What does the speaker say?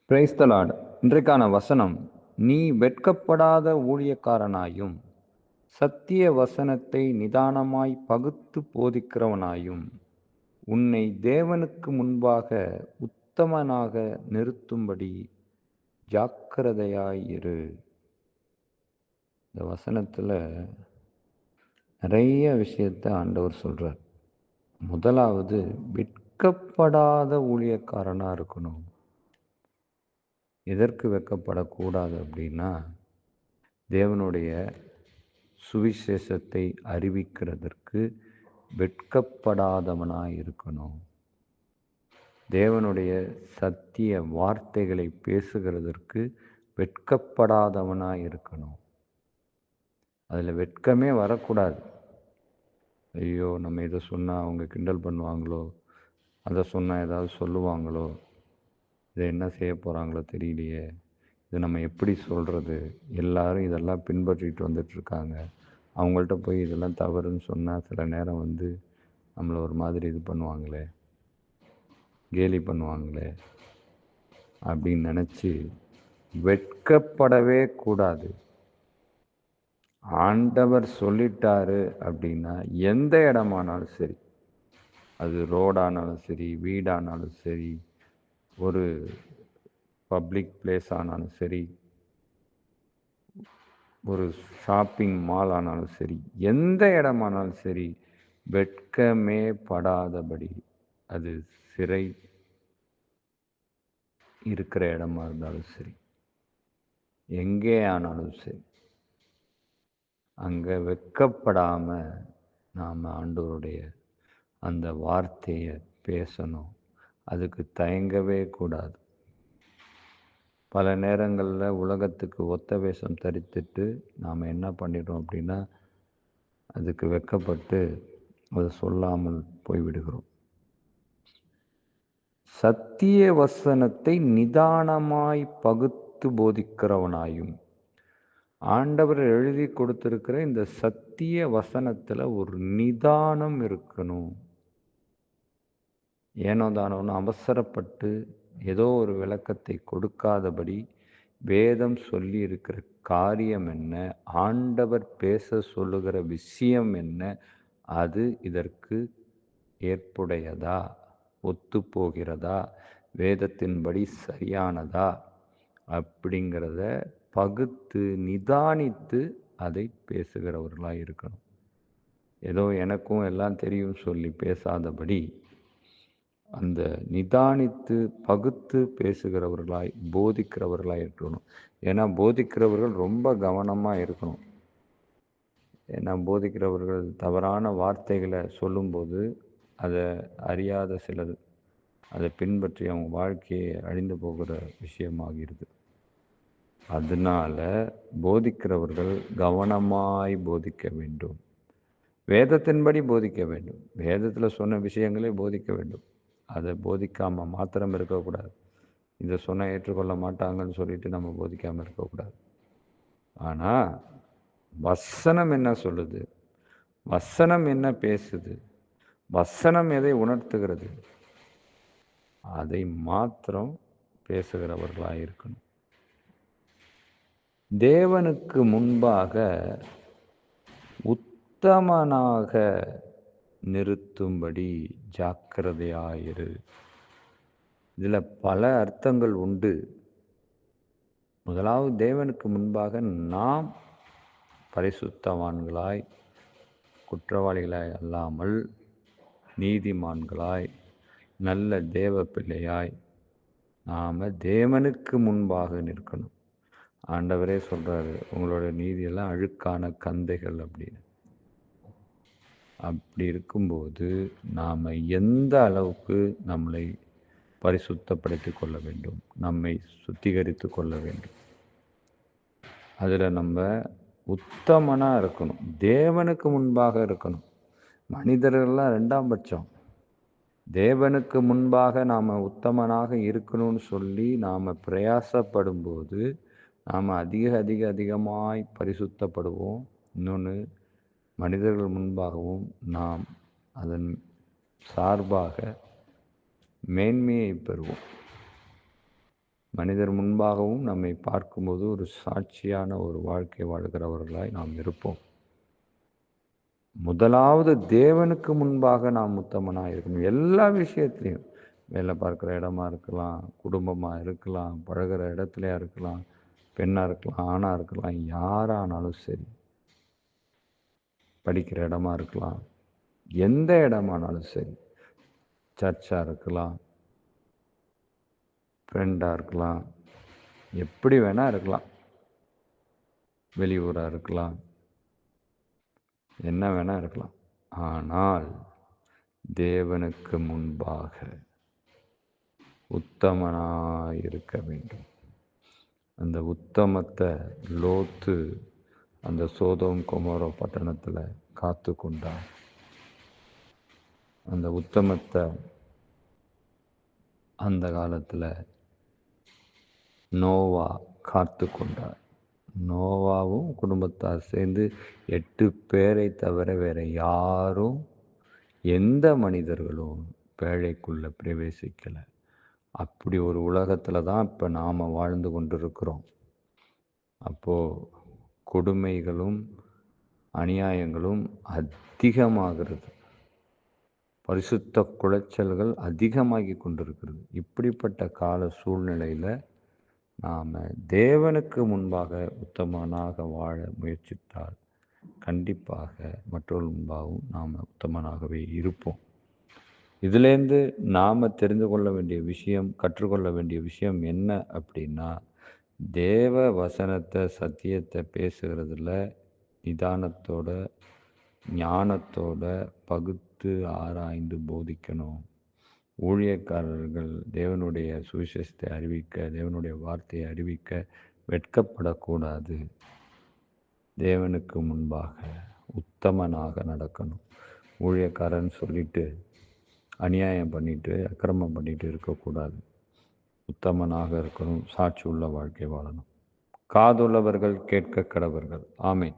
Praise the Lord. இன்றைக்கான வசனம், நீ வெட்கப்படாத ஊழியக்காரனாயும் சத்திய வசனத்தை நிதானமாய் பகுத்து போதிக்கிறவனாயும் உன்னை தேவனுக்கு முன்பாக உத்தமனாக நிறுத்தும்படி ஜாக்கிரதையாயிரு. இந்த வசனத்தில் நிறைய விஷயத்தை ஆண்டவர் சொல்கிறார். முதலாவது, வெட்கப்படாத ஊழியக்காரனாக இருக்கணும். எதற்கு வெட்கப்படக்கூடாது அப்படின்னா, தேவனுடைய சுவிசேஷத்தை அறிவிக்கிறதற்கு வெட்கப்படாதவனாய் இருக்கணும். தேவனுடைய சத்திய வார்த்தைகளை பேசுகிறதற்கு வெட்கப்படாதவனாய் இருக்கணும். அதில் வெட்கமே வரக்கூடாது. ஐயோ, நம்ம இதை சொன்னால் அவங்க கிண்டல் பண்ணுவாங்களோ, அதை சொன்னால் ஏதாவது சொல்லுவாங்களோ, இதை என்ன செய்ய போகிறாங்களோ தெரியலையே, இது நம்ம எப்படி சொல்கிறது, எல்லாரும் இதெல்லாம் பின்பற்றிட்டு வந்துட்டுருக்காங்க, அவங்கள்ட்ட போய் இதெல்லாம் தவறுன்னு சொன்னால் சில நேரம் நம்மளை ஒரு மாதிரி இது பண்ணுவாங்களே, கேலி பண்ணுவாங்களே அப்படின்னு நினச்சி வெட்கப்படவே கூடாது. ஆண்டவர் சொல்லிட்டாரு அப்படின்னா எந்த இடமானாலும் சரி, அது ரோடானாலும் சரி, வீடானாலும் சரி, ஒரு பப்ளிக் பிளேஸ் ஆனாலும் சரி, ஒரு ஷாப்பிங் மால் ஆனாலும் சரி, எந்த இடமானாலும் சரி, வெட்கமே படாதபடி, அது சிறை இருக்கிற இடமா இருந்தாலும் சரி, எங்கே ஆனாலும் சரி, அங்கே வெட்கப்படாமல் நாம் ஆண்டவருடைய அந்த வார்த்தையை பேசணும். அதுக்கு தயங்கவே கூடாது. பல நேரங்களில் உலகத்துக்கு ஒத்த வேஷம் தரித்துட்டு நாம் என்ன பண்ணிடுறோம் அப்படின்னா, அதுக்கு வெட்கப்பட்டு அதை சொல்லாமல் போய்விடுகிறோம். சத்திய வசனத்தை நிதானமாய் பகுத்து போதிக்கிறவனாயும், ஆண்டவர் எழுதி கொடுத்திருக்கிற இந்த சத்திய வசனத்தில் ஒரு நிதானம் இருக்கணும். ஏனோ தானோன்னு அவசரப்பட்டு ஏதோ ஒரு விளக்கத்தை கொடுக்காதபடி, வேதம் சொல்லி இருக்கிற காரியம் என்ன, ஆண்டவர் பேச சொல்லுகிற விஷயம் என்ன, அது இதற்கு ஏற்புடையதா, ஒத்துப்போகிறதா, வேதத்தின்படி சரியானதா அப்படிங்கிறத பகுத்து நிதானித்து அதை பேசுகிறவர்களாக இருக்கணும். ஏதோ எனக்கும் எல்லாம் தெரியும் சொல்லி பேசாதபடி, அந்த நிதானித்து பகுத்து பேசுகிறவர்களாய் போதிக்கிறவர்களாய் இருக்கணும். ஏன்னா போதிக்கிறவர்கள் ரொம்ப கவனமாக இருக்கணும். ஏன்னா போதிக்கிறவர்கள் தவறான வார்த்தைகளை சொல்லும்போது அதை அறியாத சிலர் அதை பின்பற்றி அவங்க வாழ்க்கையை அழிந்து போகிற விஷயமாகிறது. அதனால போதிக்கிறவர்கள் கவனமாய் போதிக்க வேண்டும். வேதத்தின்படி போதிக்க வேண்டும். வேதத்தில் சொன்ன விஷயங்களே போதிக்க வேண்டும். அதை போதிக்காமல் மாத்திரம் இருக்கக்கூடாது. இதை சொன்னால் ஏற்றுக்கொள்ள மாட்டாங்கன்னு சொல்லிட்டு நம்ம போதிக்காமல் இருக்கக்கூடாது. ஆனால் வசனம் என்ன சொல்லுது, வசனம் என்ன பேசுது, வசனம் எதை உணர்த்துகிறது, அதை மாத்திரம் பேசுகிறவர்களாக இருக்கணும். தேவனுக்கு முன்பாக உத்தமனாக நிறுத்தும்படி ஜாக்கிரதையாயிரு. இதில் பல அர்த்தங்கள் உண்டு. முதலாவது, தேவனுக்கு முன்பாக நாம் பரிசுத்தவான்களாய், குற்றவாளிகளாய் அல்லாமல் நீதிமான்களாய், நல்ல தேவ பிள்ளையாய் நாம் தேவனுக்கு முன்பாக நிற்கணும். ஆண்டவரே சொல்கிறாரு, உங்களோட நீதியெல்லாம் அழுக்கான கந்தைகள் அப்படின்னு. அப்படி இருக்கும்போது நாம் எந்த அளவுக்கு நம்மளை பரிசுத்தப்படுத்தி கொள்ள வேண்டும், நம்மை சுத்திகரித்து கொள்ள வேண்டும். அதில் நம்ம உத்தமனாக இருக்கணும். தேவனுக்கு முன்பாக இருக்கணும். மனிதர்கள்லாம் ரெண்டாம் பட்சம். தேவனுக்கு முன்பாக நாம் உத்தமனாக இருக்கணும்னு சொல்லி நாம் பிரயாசப்படும்போது நாம் அதிகமாய் பரிசுத்தப்படுவோம். இன்னொன்று, மனிதர்கள் முன்பாகவும் நாம் அதன் சார்பாக மேன்மையை பெறுவோம். மனிதர் முன்பாகவும் நம்மை பார்க்கும்போது ஒரு சாட்சியான ஒரு வாழ்க்கை வாழ்கிறவர்களாய் நாம் இருப்போம். முதலாவது தேவனுக்கு முன்பாக நாம் உத்தமனாக இருக்கணும். எல்லா விஷயத்திலையும். வேலை பார்க்குற இடமா இருக்கலாம், குடும்பமாக இருக்கலாம், பழகிற இடத்துலையா இருக்கலாம், பெண்ணாக இருக்கலாம், ஆணாக இருக்கலாம், யாரானாலும் சரி. படிக்கிற இடமா இருக்கலாம், எந்த இடமானாலும் சரி. சர்ச்சாக இருக்கலாம், ஃப்ரெண்டாக இருக்கலாம், எப்படி வேணால் இருக்கலாம். வெளியூராக இருக்கலாம், என்ன வேணால் இருக்கலாம். ஆனால் தேவனுக்கு முன்பாக உத்தமனாய் இருக்க வேண்டும். அந்த உத்தமத்தை லோத்து அந்த சோதோம் கொமோரா பட்டணத்தில் காத்து கொண்டார். அந்த உத்தமத்தை அந்த காலத்தில் நோவா காத்து கொண்டார். நோவாவும் குடும்பத்தார் சேர்ந்து 8 பேரை தவிர வேற யாரும் எந்த மனிதர்களும் பேழைக்குள்ள பிரவேசிக்கலை. அப்படி ஒரு உலகத்தில் தான் இப்போ நாம் வாழ்ந்து கொண்டிருக்கிறோம். அப்போது கொடுமைகளும் அநியாயங்களும் அதிகமாகிறது. பரிசுத்த குலைச்சல்கள் அதிகமாகி கொண்டிருக்கிறது. இப்படிப்பட்ட கால சூழ்நிலையில் நாம் தேவனுக்கு முன்பாக உத்தமனாக வாழ முயற்சித்தால் கண்டிப்பாக மற்றொரு முன்பாகவும் நாம் உத்தமனாகவே இருப்போம். இதிலேருந்து நாம் தெரிந்து கொள்ள வேண்டிய விஷயம், கற்றுக்கொள்ள வேண்டிய விஷயம் என்ன அப்படின்னா, தேவ வசனத்தை சத்தியத்தை பேசுகிறதுல நிதானத்தோட ஞானத்தோட பகுத்து ஆராய்ந்து போதிக்கணும். ஊழியக்காரர்கள் தேவனுடைய சுவிசேஷத்தை அறிவிக்க, தேவனுடைய வார்த்தையை அறிவிக்க வெட்கப்படக்கூடாது. தேவனுக்கு முன்பாக உத்தமனாக நடக்கணும். ஊழியக்காரன் சொல்லிட்டு அநியாயம் பண்ணிட்டு அக்கிரமம் பண்ணிட்டு இருக்கக்கூடாது. உத்தமனாக இருக்கணும். சாட்சி உள்ள வாழ்க்கை வாழணும். காதுள்ளவர்கள் கேட்க கடவர்கள். ஆமென்.